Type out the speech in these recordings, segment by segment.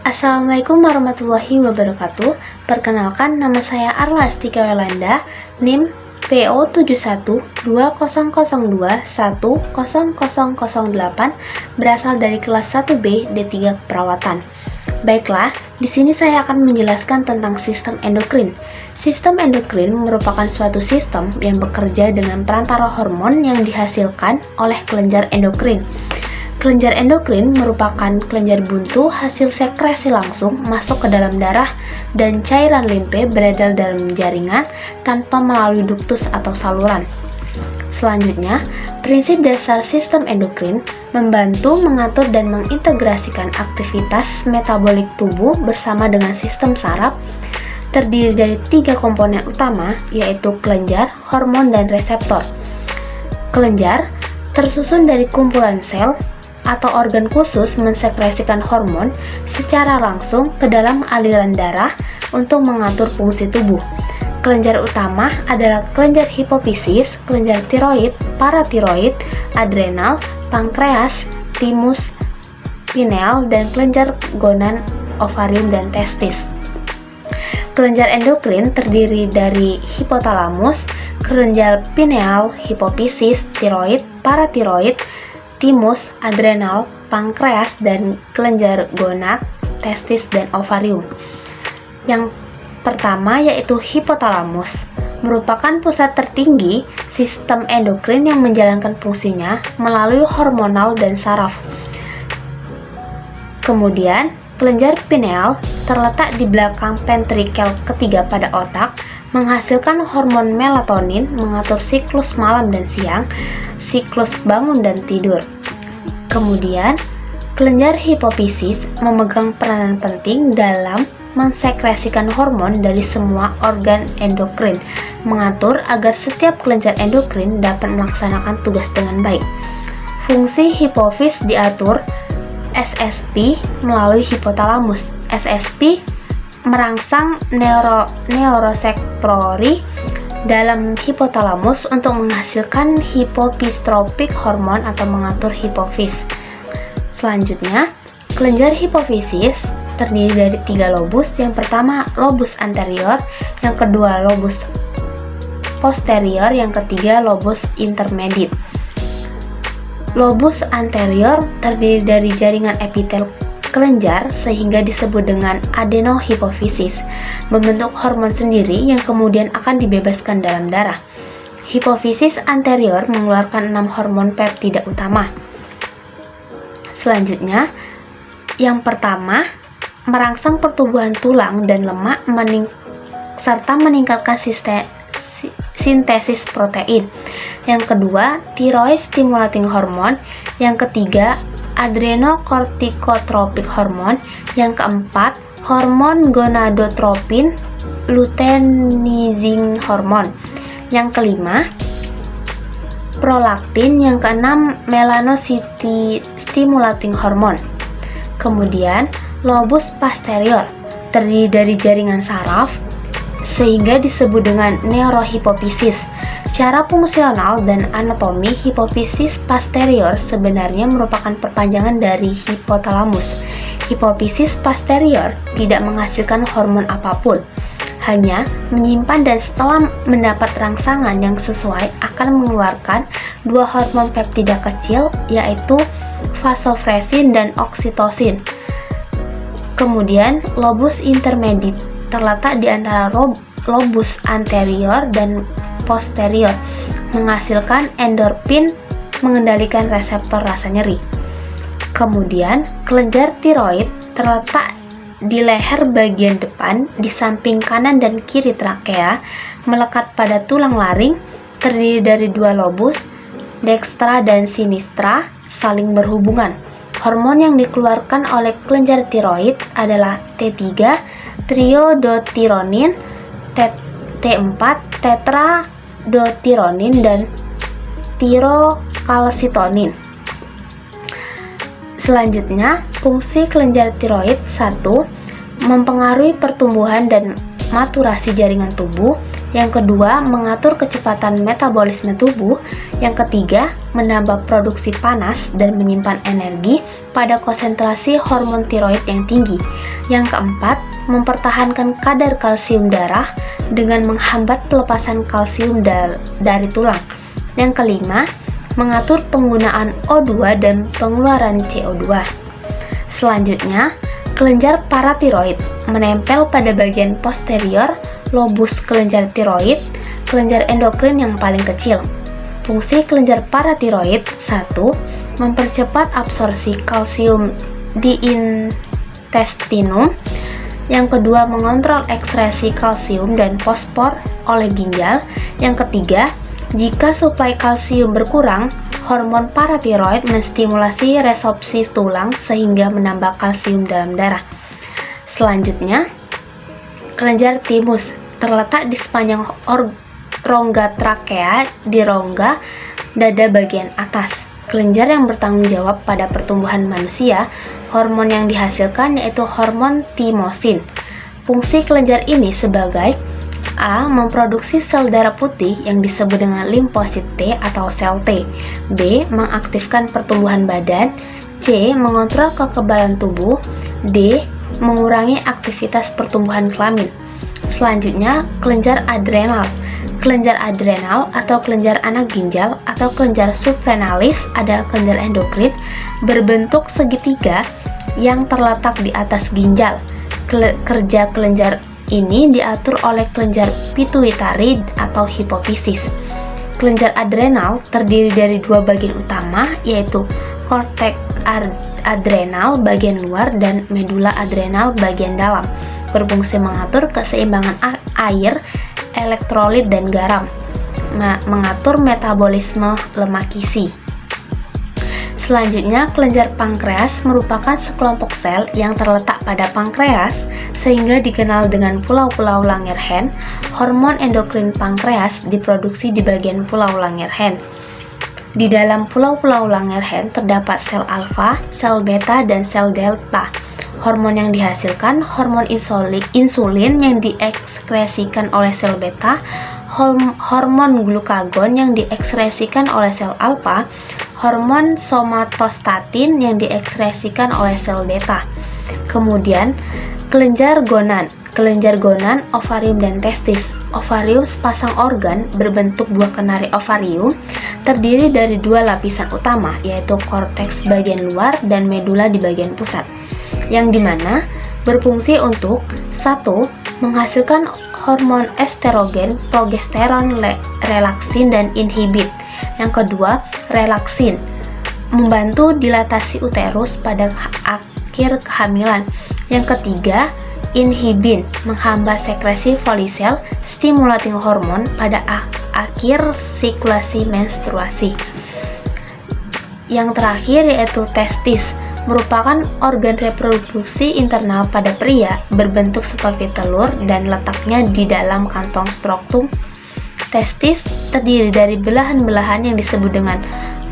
Assalamualaikum warahmatullahi wabarakatuh. Perkenalkan, nama saya Arla Astika Welanda, NIM PO712002100008, berasal dari kelas 1B D3 Keperawatan. Baiklah, di sini saya akan menjelaskan tentang sistem endokrin. Sistem endokrin merupakan suatu sistem yang bekerja dengan perantara hormon yang dihasilkan oleh kelenjar endokrin. Kelenjar endokrin merupakan kelenjar buntu hasil sekresi langsung masuk ke dalam darah dan cairan limfe beredar dalam jaringan tanpa melalui duktus atau saluran. Selanjutnya, prinsip dasar sistem endokrin membantu mengatur dan mengintegrasikan aktivitas metabolik tubuh bersama dengan sistem saraf, terdiri dari 3 komponen utama, yaitu kelenjar, hormon, dan reseptor. Kelenjar tersusun dari kumpulan sel atau organ khusus mensekresikan hormon secara langsung ke dalam aliran darah untuk mengatur fungsi tubuh. Kelenjar utama adalah kelenjar hipofisis, kelenjar tiroid, paratiroid, adrenal, pankreas, timus, pineal, dan kelenjar gonad, ovarium, dan testis. Kelenjar endokrin terdiri dari hipotalamus, kelenjar pineal, hipofisis, tiroid, paratiroid, timus, adrenal, pankreas, dan kelenjar gonad, testis, dan ovarium. Yang pertama yaitu hipotalamus, merupakan pusat tertinggi sistem endokrin yang menjalankan fungsinya melalui hormonal dan saraf. Kemudian, kelenjar pineal terletak di belakang ventrikel ketiga pada otak, menghasilkan hormon melatonin, mengatur siklus malam dan siang, siklus bangun dan tidur. Kemudian, kelenjar hipofisis memegang peranan penting dalam mensekresikan hormon dari semua organ endokrin, mengatur agar setiap kelenjar endokrin dapat melaksanakan tugas dengan baik. Fungsi hipofis diatur SSP melalui hipotalamus. SSP merangsang neurosekretori dalam hipotalamus untuk menghasilkan hipofistropik hormon atau mengatur hipofis. Selanjutnya, kelenjar hipofisis terdiri dari 3 lobus. Yang pertama lobus anterior, yang kedua lobus posterior, yang ketiga lobus intermediate. Lobus anterior terdiri dari jaringan epitel kelenjar sehingga disebut dengan adenohipofisis, membentuk hormon sendiri yang kemudian akan dibebaskan dalam darah. Hipofisis anterior mengeluarkan 6 hormon peptida utama. Selanjutnya, yang pertama merangsang pertumbuhan tulang dan lemak serta meningkatkan sintesis protein. Yang kedua, thyroid stimulating hormone. Yang ketiga, adrenocorticotropic hormone. Yang keempat, hormon gonadotropin luteinizing hormone. Yang kelima, prolaktin. Yang keenam, melanocyte stimulating hormone. Kemudian, lobus posterior terdiri dari jaringan saraf sehingga disebut dengan neurohipofisis. Secara fungsional dan anatomi, hipofisis posterior sebenarnya merupakan perpanjangan dari hipotalamus. Hipofisis posterior tidak menghasilkan hormon apapun, hanya menyimpan dan setelah mendapat rangsangan yang sesuai akan mengeluarkan 2 hormon peptida kecil, yaitu vasopressin dan oksitosin. Kemudian, lobus intermediate terletak di antara lobus anterior dan posterior, menghasilkan endorfin, mengendalikan reseptor rasa nyeri. Kemudian, kelenjar tiroid terletak di leher bagian depan, di samping kanan dan kiri trakea, melekat pada tulang laring, terdiri dari 2 lobus, dextra dan sinistra, saling berhubungan. Hormon yang dikeluarkan oleh kelenjar tiroid adalah T3, triodotironin, T4, tetradotironin, dan tirokalsitonin. Selanjutnya, fungsi kelenjar tiroid 1. Mempengaruhi pertumbuhan dan maturasi jaringan tubuh. Yang kedua, mengatur kecepatan metabolisme tubuh. Yang ketiga, menambah produksi panas dan menyimpan energi pada konsentrasi hormon tiroid yang tinggi. Yang keempat, mempertahankan kadar kalsium darah dengan menghambat pelepasan kalsium dari tulang. Yang kelima, mengatur penggunaan O2 dan pengeluaran CO2. Selanjutnya, kelenjar paratiroid menempel pada bagian posterior lobus kelenjar tiroid, kelenjar endokrin yang paling kecil. Fungsi kelenjar paratiroid: 1. Mempercepat absorpsi kalsium di intestinum. Yang kedua, mengontrol ekskresi kalsium dan fosfor oleh ginjal. Yang ketiga, jika suplai kalsium berkurang, hormon paratiroid menstimulasi resorpsi tulang sehingga menambah kalsium dalam darah. Selanjutnya, kelenjar timus terletak di sepanjang rongga trakea di rongga dada bagian atas. Kelenjar yang bertanggung jawab pada pertumbuhan manusia. Hormon yang dihasilkan yaitu hormon timosin. Fungsi kelenjar ini sebagai A. Memproduksi sel darah putih yang disebut dengan limfosit T atau sel T. B. Mengaktifkan pertumbuhan badan. C. Mengontrol kekebalan tubuh. D. Mengurangi aktivitas pertumbuhan kelamin. Selanjutnya, kelenjar adrenal. Kelenjar adrenal atau kelenjar anak ginjal atau kelenjar suprarenalis adalah kelenjar endokrin berbentuk segitiga yang terletak di atas ginjal. Kerja kelenjar ini diatur oleh kelenjar pituitari atau hipofisis. Kelenjar adrenal terdiri dari dua bagian utama, yaitu korteks adrenal bagian luar dan medula adrenal bagian dalam, berfungsi mengatur keseimbangan air, elektrolit dan garam, mengatur metabolisme lemak gizi. Selanjutnya, kelenjar pankreas merupakan sekelompok sel yang terletak pada pankreas sehingga dikenal dengan pulau-pulau Langerhans. Hormon endokrin pankreas diproduksi di bagian pulau Langerhans. Di dalam pulau-pulau Langerhans terdapat sel alfa, sel beta, dan sel delta. Hormon yang dihasilkan hormon insulin yang diekskresikan oleh sel beta, hormon glukagon yang diekskresikan oleh sel alfa, hormon somatostatin yang diekskresikan oleh sel beta. Kemudian, kelenjar gonan, ovarium dan testis. Ovarium sepasang organ berbentuk buah kenari ovarium, terdiri dari dua lapisan utama, yaitu korteks bagian luar dan medula di bagian pusat, yang dimana berfungsi untuk 1. Menghasilkan hormon estrogen, progesteron, relaksin, dan inhibit. Yang kedua, relaksin membantu dilatasi uterus pada akhir kehamilan. Yang ketiga, inhibin menghambat sekresi folisel stimulating hormon pada akhir sirkulasi menstruasi. Yang terakhir yaitu testis, merupakan organ reproduksi internal pada pria, berbentuk seperti telur dan letaknya di dalam kantong skrotum. Testis terdiri dari belahan-belahan yang disebut dengan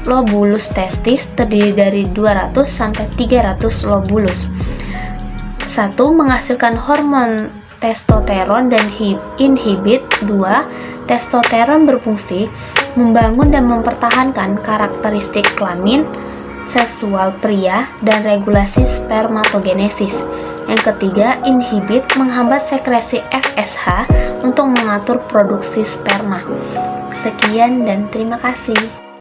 lobulus testis, terdiri dari 200 sampai 300 lobulus. 1. Menghasilkan hormon testosteron dan inhibit. 2. Testosteron berfungsi membangun dan mempertahankan karakteristik kelamin seksual pria dan regulasi spermatogenesis. Yang ketiga, inhibit menghambat sekresi FSH untuk mengatur produksi sperma. Sekian dan terima kasih.